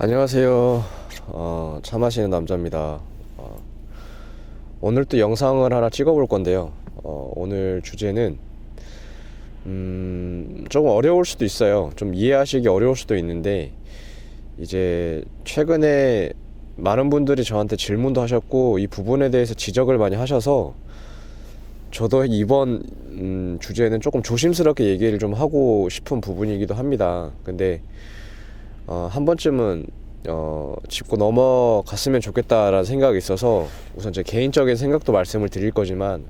안녕하세요. 차 마시는 남자입니다. 오늘 또 영상을 하나 찍어볼 건데요. 오늘 주제는 조금 어려울 수도 있어요. 좀 이해하시기 어려울 수도 있는데, 이제 최근에 많은 분들이 저한테 질문도 하셨고 이 부분에 대해서 지적을 많이 하셔서 저도 이번 주제는 조금 조심스럽게 얘기를 좀 하고 싶은 부분이기도 합니다. 근데 한 번쯤은 짚고 넘어갔으면 좋겠다라는 생각이 있어서 우선 제 개인적인 생각도 말씀을 드릴 거지만,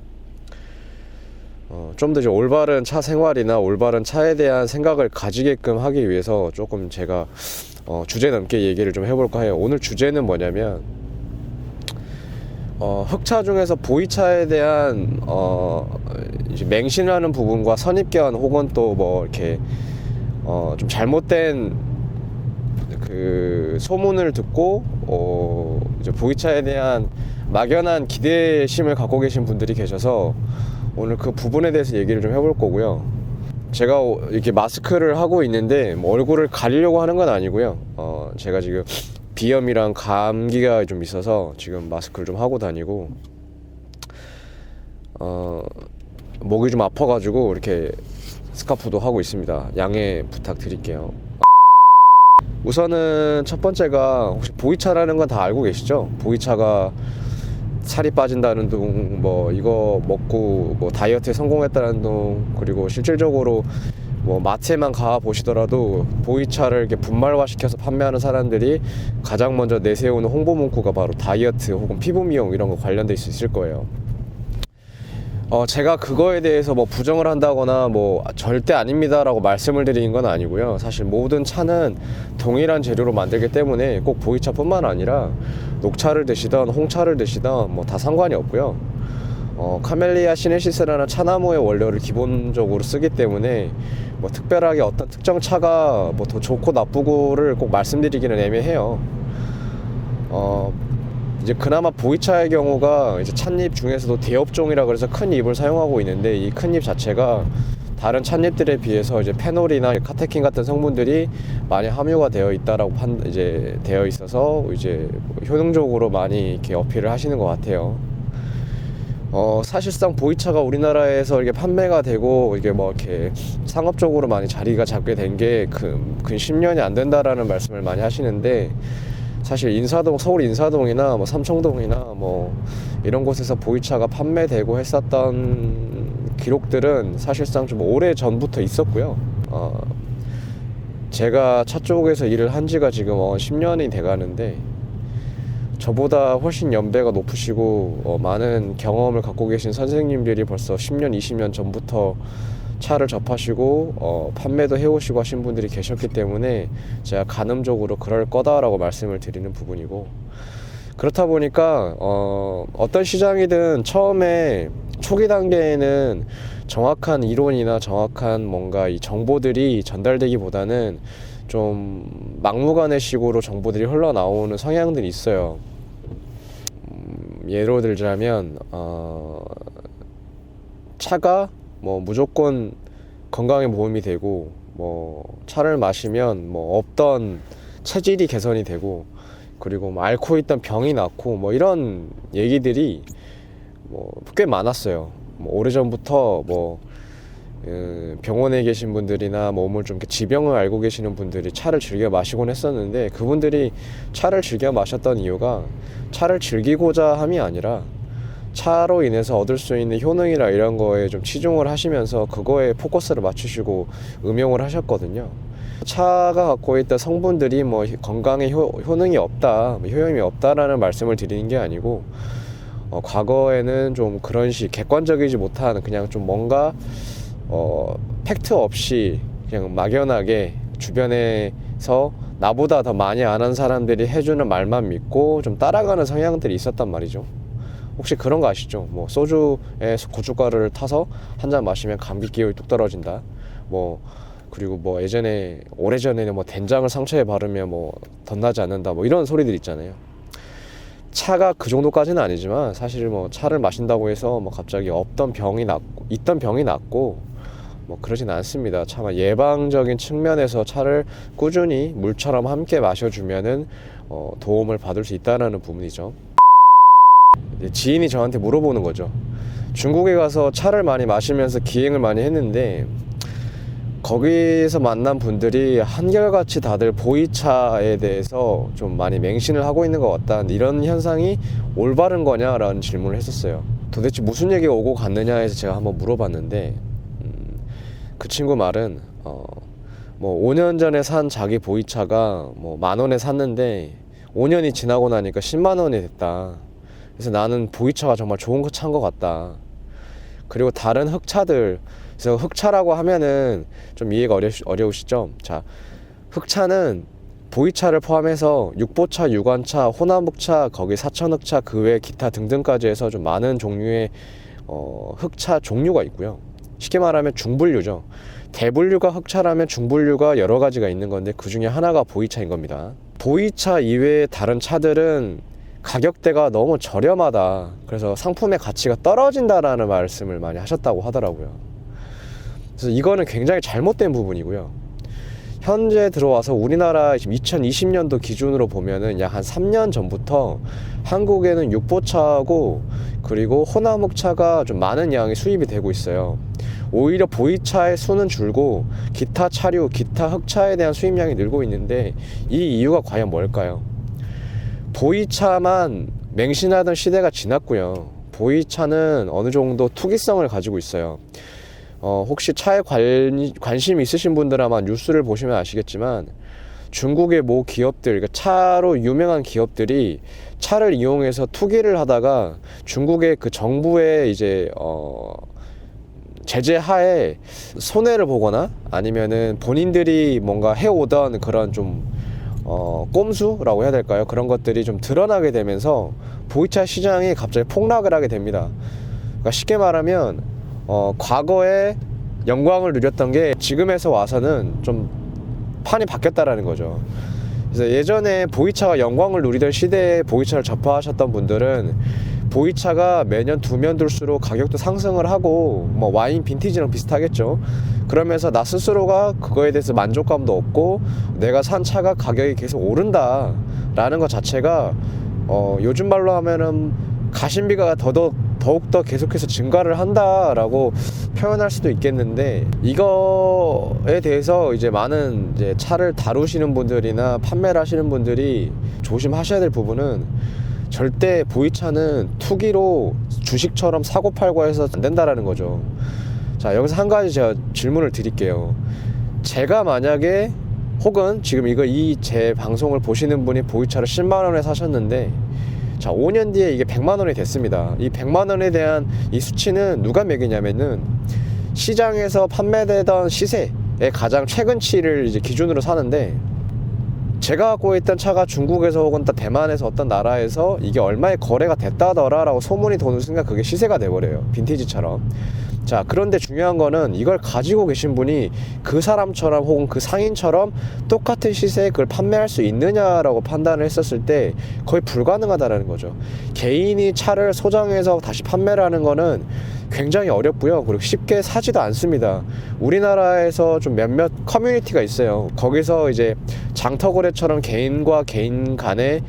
좀 더 이제 올바른 차 생활이나 올바른 차에 대한 생각을 가지게끔 하기 위해서 조금 제가 주제 넘게 얘기를 좀 해볼까 해요. 오늘 주제는 뭐냐면, 흑차 중에서 보이차에 대한 이제 맹신하는 부분과 선입견, 혹은 또 뭐 이렇게 좀 잘못된 그 소문을 듣고 이제 보이차에 대한 막연한 기대심을 갖고 계신 분들이 계셔서 오늘 그 부분에 대해서 얘기를 좀 해볼 거고요. 제가 이렇게 마스크를 하고 있는데 뭐 얼굴을 가리려고 하는 건 아니고요. 제가 지금 비염이랑 감기가 좀 있어서 지금 마스크를 좀 하고 다니고, 목이 좀 아파가지고 이렇게 스카프도 하고 있습니다. 양해 부탁드릴게요. 우선은 첫 번째가, 혹시 보이차라는 건 다 알고 계시죠? 보이차가 살이 빠진다는 둥, 뭐 이거 먹고 뭐 다이어트에 성공했다는 둥, 그리고 실질적으로 뭐 마트에만 가 보시더라도 보이차를 이렇게 분말화시켜서 판매하는 사람들이 가장 먼저 내세우는 홍보 문구가 바로 다이어트 혹은 피부 미용 이런 거 관련돼 있을 거예요. 제가 그거에 대해서 뭐 부정을 한다거나 뭐 절대 아닙니다라고 말씀을 드리는 건 아니고요. 사실 모든 차는 동일한 재료로 만들기 때문에 꼭 보이차뿐만 아니라 녹차를 드시던 홍차를 드시던 뭐 다 상관이 없고요. 카멜리아 시네시스라는 차나무의 원료를 기본적으로 쓰기 때문에 뭐 특별하게 어떤 특정 차가 뭐 더 좋고 나쁘고를 꼭 말씀드리기는 애매해요. 이제 그나마 보이차의 경우가 이제 찻잎 중에서도 대엽종이라 그래서 큰 잎을 사용하고 있는데, 이 큰 잎 자체가 다른 찻잎들에 비해서 이제 페놀이나 카테킨 같은 성분들이 많이 함유가 되어 있다라고 이제 되어 있어서 이제 효능적으로 많이 이렇게 어필을 하시는 것 같아요. 사실상 보이차가 우리나라에서 이렇게 판매가 되고 이게 뭐 이렇게 상업적으로 많이 자리가 잡게 된 게 근 10년이 안 된다라는 말씀을 많이 하시는데, 사실 서울 인사동이나 뭐 삼청동이나 뭐 이런 곳에서 보이차가 판매되고 했었던 기록들은 사실상 좀 오래 전부터 있었고요. 제가 차 쪽에서 일을 한 지가 지금 10년이 돼 가는데, 저보다 훨씬 연배가 높으시고 많은 경험을 갖고 계신 선생님들이 벌써 10년, 20년 전부터 차를 접하시고 판매도 해오시고 하신 분들이 계셨기 때문에 제가 가늠적으로 그럴 거다라고 말씀을 드리는 부분이고, 그렇다 보니까 어떤 시장이든 처음에 초기 단계에는 정확한 이론이나 정확한 뭔가 이 정보들이 전달되기보다는 좀 막무가내 식으로 정보들이 흘러나오는 성향들이 있어요. 예로 들자면 차가 뭐 무조건 건강에 모험이 되고, 뭐 차를 마시면 뭐 없던 체질이 개선이 되고, 그리고 뭐 앓고 있던 병이 낫고, 뭐 이런 얘기들이 뭐 꽤 많았어요. 뭐 오래전부터 뭐 병원에 계신 분들이나 몸을 좀 지병을 앓고 계시는 분들이 차를 즐겨 마시곤 했었는데, 그분들이 차를 즐겨 마셨던 이유가 차를 즐기고자 함이 아니라 차로 인해서 얻을 수 있는 효능이나 이런 거에 좀 치중을 하시면서 그거에 포커스를 맞추시고 음용을 하셨거든요. 차가 갖고 있던 성분들이 뭐 건강에 효능이 없다, 효용이 없다라는 말씀을 드리는 게 아니고, 과거에는 좀 그런 객관적이지 못한 그냥 좀 뭔가 팩트 없이 그냥 막연하게 주변에서 나보다 더 많이 아는 사람들이 해주는 말만 믿고 좀 따라가는 성향들이 있었단 말이죠. 혹시 그런 거 아시죠? 뭐 소주에 고춧가루를 타서 한 잔 마시면 감기 기운이 뚝 떨어진다. 뭐 그리고 뭐 오래전에는 뭐 된장을 상처에 바르면 뭐 덧나지 않는다. 뭐 이런 소리들 있잖아요. 차가 그 정도까지는 아니지만, 사실 뭐 차를 마신다고 해서 뭐 갑자기 있던 병이 낫고 뭐 그러진 않습니다. 차마 예방적인 측면에서 차를 꾸준히 물처럼 함께 마셔주면은 도움을 받을 수 있다는 부분이죠. 지인이 저한테 물어보는 거죠. 중국에 가서 차를 많이 마시면서 기행을 많이 했는데 거기서 만난 분들이 한결같이 다들 보이차에 대해서 좀 많이 맹신을 하고 있는 것 같다. 이런 현상이 올바른 거냐라는 질문을 했었어요. 도대체 무슨 얘기가 오고 갔느냐 해서 제가 한번 물어봤는데 그 친구 말은 뭐 5년 전에 산 자기 보이차가 뭐 10,000원에 샀는데 5년이 지나고 나니까 10만 원이 됐다. 그래서 나는 보이차가 정말 좋은 거 찬 것 같다. 그리고 다른 흑차들, 그래서 흑차라고 하면은 좀 이해가 어려우시죠? 자, 흑차는 보이차를 포함해서 육보차, 유관차, 호남흑차, 거기 사천흑차, 그 외 기타 등등까지 해서 좀 많은 종류의 흑차 종류가 있고요. 쉽게 말하면 중분류죠. 대분류가 흑차라면 중분류가 여러 가지가 있는 건데 그 중에 하나가 보이차인 겁니다. 보이차 이외의 다른 차들은 가격대가 너무 저렴하다. 그래서 상품의 가치가 떨어진다라는 말씀을 많이 하셨다고 하더라고요. 그래서 이거는 굉장히 잘못된 부분이고요. 현재 들어와서 우리나라 2020년도 기준으로 보면은 약 한 3년 전부터 한국에는 육보차하고 그리고 호남흑차가 좀 많은 양이 수입이 되고 있어요. 오히려 보이차의 수는 줄고 기타 차류, 기타 흑차에 대한 수입량이 늘고 있는데 이 이유가 과연 뭘까요? 보이차만 맹신하던 시대가 지났고요. 보이차는 어느 정도 투기성을 가지고 있어요. 혹시 차에 관심 있으신 분들 아마 뉴스를 보시면 아시겠지만 중국의 모 기업들, 그러니까 차로 유명한 기업들이 차를 이용해서 투기를 하다가 중국의 그 정부의 이제 제재 하에 손해를 보거나 아니면은 본인들이 뭔가 해오던 그런 좀 꼼수라고 해야 될까요? 그런 것들이 좀 드러나게 되면서 보이차 시장이 갑자기 폭락을 하게 됩니다. 그러니까 쉽게 말하면 과거에 영광을 누렸던 게 지금에서 와서는 좀 판이 바뀌었다라는 거죠. 그래서 예전에 보이차가 영광을 누리던 시대에 보이차를 접하셨던 분들은 보이차가 매년 두면 둘수록 가격도 상승을 하고 뭐 와인 빈티지랑 비슷하겠죠. 그러면서 나 스스로가 그거에 대해서 만족감도 없고 내가 산 차가 가격이 계속 오른다 라는 것 자체가 요즘 말로 하면은 가심비가 더욱더 계속해서 증가를 한다라고 표현할 수도 있겠는데, 이거에 대해서 이제 많은 이제 차를 다루시는 분들이나 판매를 하시는 분들이 조심하셔야 될 부분은, 절대 보이차는 투기로 주식처럼 사고팔고 해서 안 된다라는 거죠. 자, 여기서 한 가지 제가 질문을 드릴게요. 제가 만약에 혹은 지금 제 방송을 보시는 분이 보이차를 10만 원에 사셨는데, 자, 5년 뒤에 이게 100만 원이 됐습니다. 이 100만 원에 대한 이 수치는 누가 매기냐면은 시장에서 판매되던 시세의 가장 최근치를 이제 기준으로 사는데, 제가 갖고 있던 차가 중국에서 혹은 대만에서 어떤 나라에서 이게 얼마에 거래가 됐다더라라고 소문이 도는 순간 그게 시세가 돼버려요. 빈티지처럼. 자, 그런데 중요한 거는 이걸 가지고 계신 분이 그 사람처럼 혹은 그 상인처럼 똑같은 시세에 그걸 판매할 수 있느냐라고 판단을 했었을 때 거의 불가능하다라는 거죠. 개인이 차를 소장해서 다시 판매를 하는 거는 굉장히 어렵고요. 그리고 쉽게 사지도 않습니다. 우리나라에서 좀 몇몇 커뮤니티가 있어요. 거기서 이제 장터거래처럼 개인과 개인 간에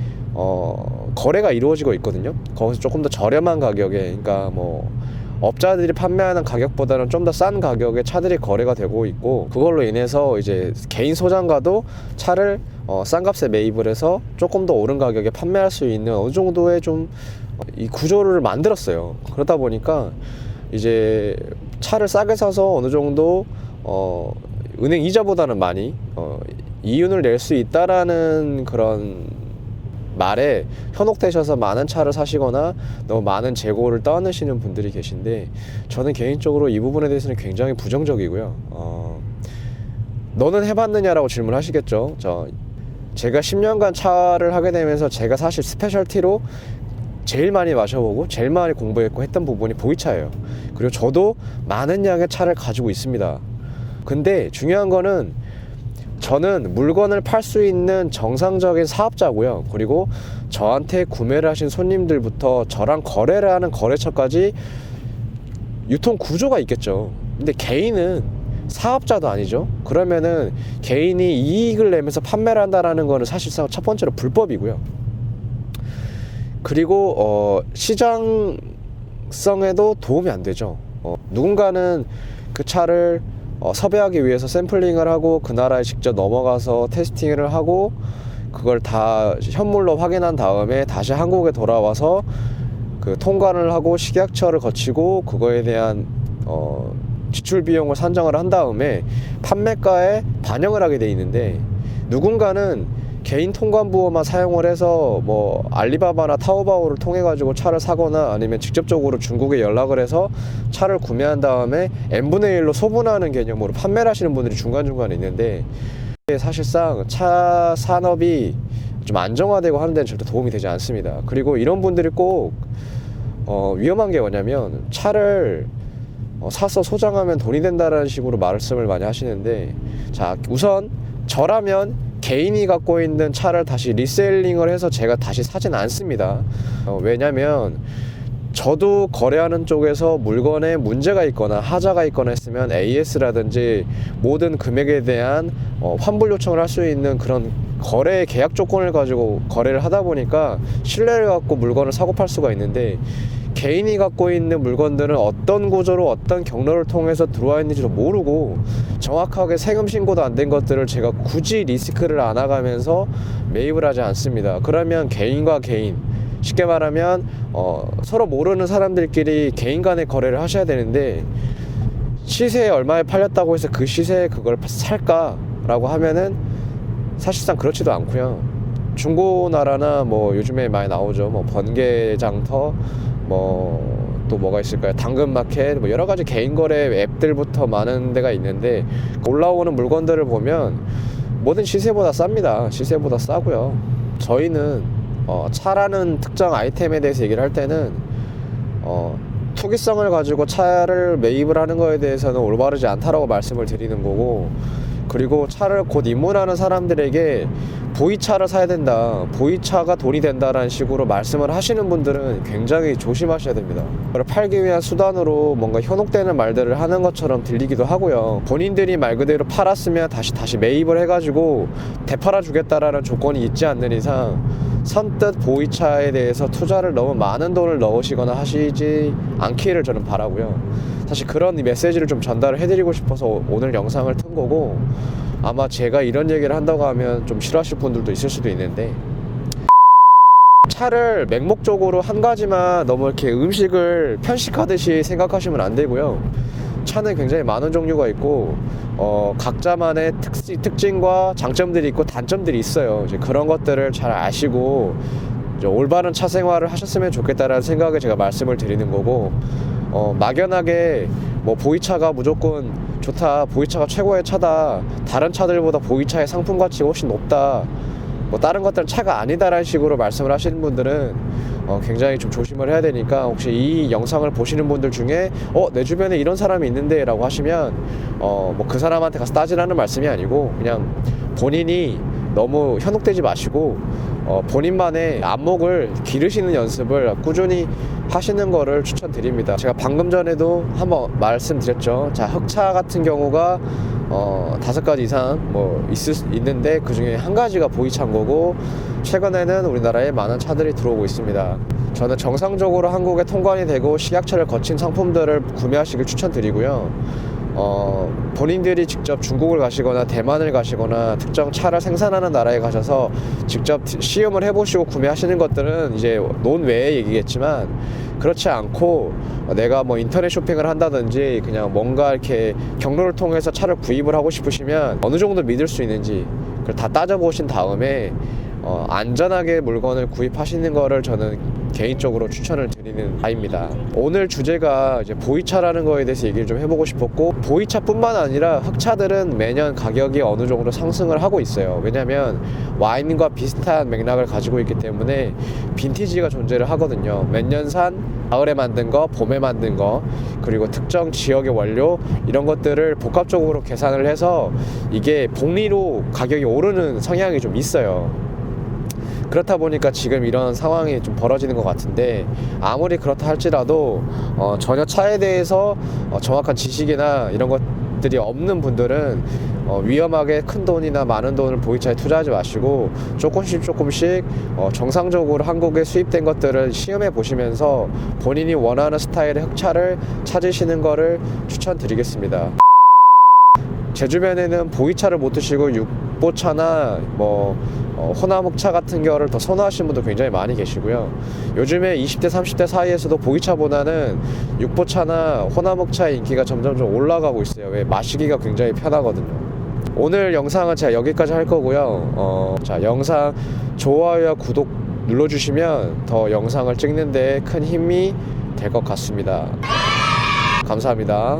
거래가 이루어지고 있거든요. 거기서 조금 더 저렴한 가격에, 그러니까 뭐 업자들이 판매하는 가격보다는 좀 더 싼 가격에 차들이 거래가 되고 있고, 그걸로 인해서 이제 개인 소장가도 차를 싼 값에 매입을 해서 조금 더 오른 가격에 판매할 수 있는 어느 정도의 좀 이 구조를 만들었어요. 그러다 보니까 이제 차를 싸게 사서 어느 정도 은행 이자보다는 많이 이윤을 낼 수 있다라는 그런 말에 현혹되셔서 많은 차를 사시거나 너무 많은 재고를 떠안으시는 분들이 계신데, 저는 개인적으로 이 부분에 대해서는 굉장히 부정적이고요. 너는 해봤느냐라고 질문하시겠죠. 제가 10년간 차를 하게 되면서 제가 사실 스페셜티로 제일 많이 마셔보고 제일 많이 공부했고 했던 부분이 보이차예요. 그리고 저도 많은 양의 차를 가지고 있습니다. 근데 중요한 거는 저는 물건을 팔 수 있는 정상적인 사업자고요. 그리고 저한테 구매를 하신 손님들부터 저랑 거래를 하는 거래처까지 유통 구조가 있겠죠. 근데 개인은 사업자도 아니죠. 그러면은 개인이 이익을 내면서 판매를 한다라는 거는 사실상 첫 번째로 불법이고요. 그리고 시장성에도 도움이 안 되죠. 누군가는 그 차를 섭외하기 위해서 샘플링을 하고 그 나라에 직접 넘어가서 테스팅을 하고 그걸 다 현물로 확인한 다음에 다시 한국에 돌아와서 그 통관을 하고 식약처를 거치고 그거에 대한 지출 비용을 산정을 한 다음에 판매가에 반영을 하게 돼 있는데, 누군가는 개인 통관부호만 사용을 해서 뭐 알리바바나 타오바오를 통해 가지고 차를 사거나 아니면 직접적으로 중국에 연락을 해서 차를 구매한 다음에 n분의 1로 소분하는 개념으로 판매를 하시는 분들이 중간중간에 있는데, 사실상 차 산업이 좀 안정화되고 하는 데는 절대 도움이 되지 않습니다. 그리고 이런 분들이 꼭 위험한 게 뭐냐면, 차를 사서 소장하면 돈이 된다라는 식으로 말씀을 많이 하시는데, 자, 우선 저라면 개인이 갖고 있는 차를 다시 리셀링을 해서 제가 다시 사진 않습니다. 왜냐면 저도 거래하는 쪽에서 물건에 문제가 있거나 하자가 있거나 했으면 AS라든지 모든 금액에 대한 환불 요청을 할 수 있는 그런 거래 계약 조건을 가지고 거래를 하다 보니까 신뢰를 갖고 물건을 사고 팔 수가 있는데, 개인이 갖고 있는 물건들은 어떤 구조로 어떤 경로를 통해서 들어와 있는지도 모르고 정확하게 세금 신고도 안 된 것들을 제가 굳이 리스크를 안아가면서 매입을 하지 않습니다. 그러면 개인과 개인, 쉽게 말하면 서로 모르는 사람들끼리 개인 간의 거래를 하셔야 되는데, 시세에 얼마에 팔렸다고 해서 그 시세에 그걸 살까라고 하면은 사실상 그렇지도 않고요. 중고나라나 뭐 요즘에 많이 나오죠. 뭐 번개장터, 뭐 또 뭐가 있을까요? 당근마켓, 뭐 여러 가지 개인 거래 앱들부터 많은 데가 있는데, 올라오는 물건들을 보면 뭐든 시세보다 쌉니다. 시세보다 싸고요. 저희는 차라는 특정 아이템에 대해서 얘기를 할 때는 투기성을 가지고 차를 매입을 하는 거에 대해서는 올바르지 않다라고 말씀을 드리는 거고, 그리고 차를 곧 입문하는 사람들에게 보이차를 사야 된다, 보이차가 돈이 된다라는 식으로 말씀을 하시는 분들은 굉장히 조심하셔야 됩니다. 그걸 팔기 위한 수단으로 뭔가 현혹되는 말들을 하는 것처럼 들리기도 하고요. 본인들이 말 그대로 팔았으면 다시 매입을 해가지고 되팔아 주겠다라는 조건이 있지 않는 이상 선뜻 보이차에 대해서 투자를 너무 많은 돈을 넣으시거나 하시지 않기를 저는 바라고요. 사실 그런 메시지를 좀 전달을 해드리고 싶어서 오늘 영상을 튼 거고, 아마 제가 이런 얘기를 한다고 하면 좀 싫어하실 분들도 있을 수도 있는데, 차를 맹목적으로 한 가지만 너무 이렇게 음식을 편식하듯이 생각하시면 안 되고요. 차는 굉장히 많은 종류가 있고 각자만의 특징과 장점들이 있고 단점들이 있어요. 이제 그런 것들을 잘 아시고 이제 올바른 차 생활을 하셨으면 좋겠다라는 생각에 제가 말씀을 드리는 거고, 막연하게 뭐 보이차가 무조건 좋다, 보이차가 최고의 차다, 다른 차들보다 보이차의 상품 가치가 훨씬 높다, 뭐 다른 것들은 차가 아니다라는 식으로 말씀을 하시는 분들은 굉장히 좀 조심을 해야 되니까, 혹시 이 영상을 보시는 분들 중에 내 주변에 이런 사람이 있는데 라고 하시면 뭐 그 사람한테 가서 따지라는 말씀이 아니고, 그냥 본인이 너무 현혹되지 마시고 본인만의 안목을 기르시는 연습을 꾸준히 하시는 거를 추천드립니다. 제가 방금 전에도 한번 말씀드렸죠. 자, 흑차 같은 경우가 5가지 이상 뭐 있는데 그 중에 한 가지가 보이차인 거고, 최근에는 우리나라에 많은 차들이 들어오고 있습니다. 저는 정상적으로 한국에 통관이 되고 식약처를 거친 상품들을 구매하시길 추천드리고요. 본인들이 직접 중국을 가시거나 대만을 가시거나 특정 차를 생산하는 나라에 가셔서 직접 시음을 해보시고 구매하시는 것들은 이제 논외의 얘기겠지만, 그렇지 않고 내가 뭐 인터넷 쇼핑을 한다든지 그냥 뭔가 이렇게 경로를 통해서 차를 구입을 하고 싶으시면 어느 정도 믿을 수 있는지 그걸 다 따져보신 다음에 안전하게 물건을 구입하시는 거를 저는 개인적으로 추천을 드리는 바입니다. 오늘 주제가 이제 보이차라는 거에 대해서 얘기를 좀 해보고 싶었고, 보이차뿐만 아니라 흑차들은 매년 가격이 어느 정도 상승을 하고 있어요. 왜냐면 와인과 비슷한 맥락을 가지고 있기 때문에 빈티지가 존재를 하거든요. 몇 년 산, 가을에 만든 거, 봄에 만든 거, 그리고 특정 지역의 원료, 이런 것들을 복합적으로 계산을 해서 이게 복리로 가격이 오르는 성향이 좀 있어요. 그렇다 보니까 지금 이런 상황이 좀 벌어지는 것 같은데, 아무리 그렇다 할지라도 전혀 차에 대해서 정확한 지식이나 이런 것 계획들이 없는 분들은 위험하게 큰 돈이나 많은 돈을 보이차에 투자하지 마시고 조금씩 정상적으로 한국에 수입된 것들을 시음해 보시면서 본인이 원하는 스타일의 흑차를 찾으시는 거를 추천드리겠습니다. 제 주변에는 보이차를 못 드시고 육보차나 호남흑차 같은 거를 더 선호하시는 분도 굉장히 많이 계시고요. 요즘에 20대 30대 사이에서도 보이차보다는 육보차나 호남흑차의 인기가 점점 올라가고 있어요. 왜? 마시기가 굉장히 편하거든요. 오늘 영상은 제가 여기까지 할 거고요. 자, 영상 좋아요와 구독 눌러주시면 더 영상을 찍는 데 큰 힘이 될 것 같습니다. 감사합니다.